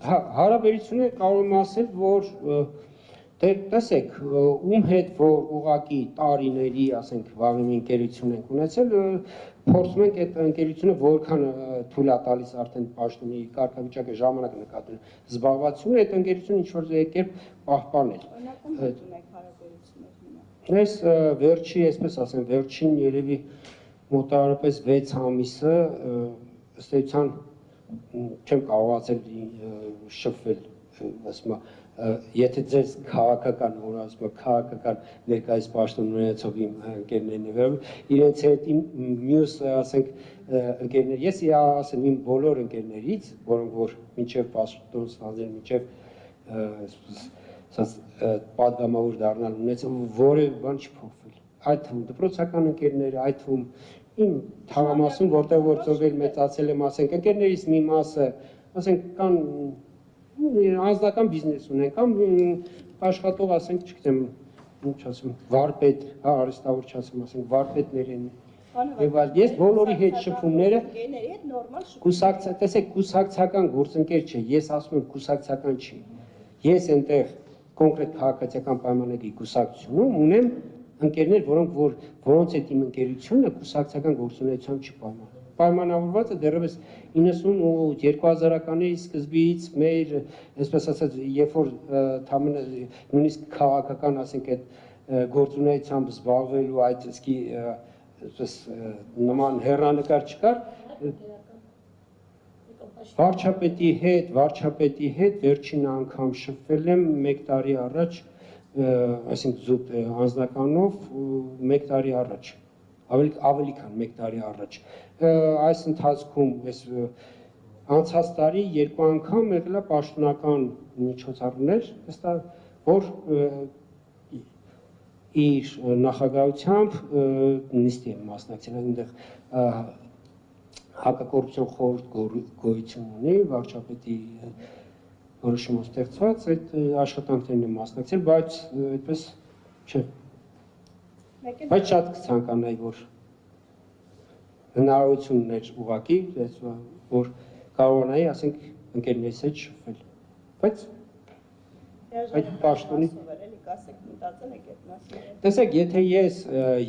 Հարաբերությունը կարող եմ ասել, որ տեսեք, ում հետ որ ուղղակի տարիների, ասենք, վաղեմի ընկերություն ենք ունեցել, փորձում ենք այդ ընկերությունը որքան թույլ է տալիս արդեն պաշտոնի կարգավիճակը ժամանակ նկատել զբաղվածությունը, այդ ընկերությունը ինչ-որ կերպ պահպանել։ Այս վերջի, այսպես ասեմ, վերջին երևի մոտավորապես 6 ամիսը ըստ էության չեմ կարողացել շփվել, ասում եմ, եթե ձեզ քաղաքական, ասում եմ, քաղաքական ներկայիս պաշտոն ունեցող իմ ընկերներն են, իրենց հետ իմ մյուս, ասենք, ընկերներ, ես ասեմ իմ բոլոր ընկերներից, որոնք որ մինչև պաշտոն ստանձնել, մինչև պատգամավոր դառնալ ունեցել, որևէ բան չփոխվել։ Այդ թվում դպրոցական ընկերները, այդ թվում իմ թաղամասում, որտեղ որ ծնվել մեծացել եմ, ասենք, ընկերներից մի մասը, ասենք, կան անձնական բիզնես ունեն, կամ աշխատող, ասենք, չգիտեմ, ինչ ասեմ, վարպետ, արհեստավոր չասեմ, ասենք, վարպետներ են։ Եվ այլ, ես բոլորի հետ շփումները տեսեք, կուսակցական գործընկեր չէ, ես ասում եմ կուսակցական չի։ Ես այնտեղ կոնկրետ քաղաքացիական պայմանների կուսակցությունում ունեմ ընկերներ, որոնց հետ իմ ընկերությունը կուսակցական գործունեությամբ չի պայմանավորված է դեռևս 90-2000-ականների սկզբից մեր, այսպես ասած, երբ որ նույնիսկ քաղաքական, ասենք, այդ գործունեությամբ զբաղվելու այդ իսկի նման հեռանկար չկար, վարչապետի հետ վերջին անգամ շփվել եմ 1 տարի առաջ, այսինքն զուտ անձնականով 1 տարի առաջ, ավելի քան 1 տարի առաջ։ Այս ընթացքում անցած տարի 2 անգամ եղել է պաշտոնական միջոցառումներ, որ իր նախագահությամբ նիստի եմ մասնակցել, այնտեղ հակակոռուպցիոն խորհուրդ գոյություն ունի, վարչապետի որոշումով ստեղծված, այդ աշխատանքներն եմ մասնակցել, բայց այդպես չէ։ Բայց շատ կցանկանայի, որ հնարավորություն ուներ ուղղակի, որ կարողանայի, ասենք, ընկերներիս հետ շփվել։ Բայց այդ պաշտոնի տեսեք, եթե ես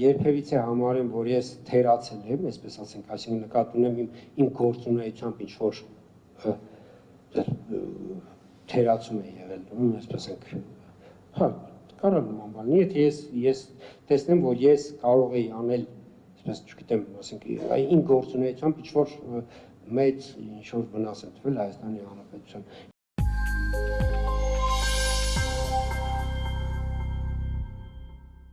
երբևիցե համարեմ, որ ես թերացել եմ, այսպես ասենք, այսինքն նկատի ունեմ իմ գործունեությամբ ինչ-որ թերացում է եղել, այսպես ենք, կարող նման բան, եթե ես տեսնեմ, որ ես կարող էի անել, այսպես չգիտեմ, ասենք, իմ գործունեությամբ ինչ-որ մեծ ինչ-որ վնաս եմ տվել Հայաստանի Հանրապետության։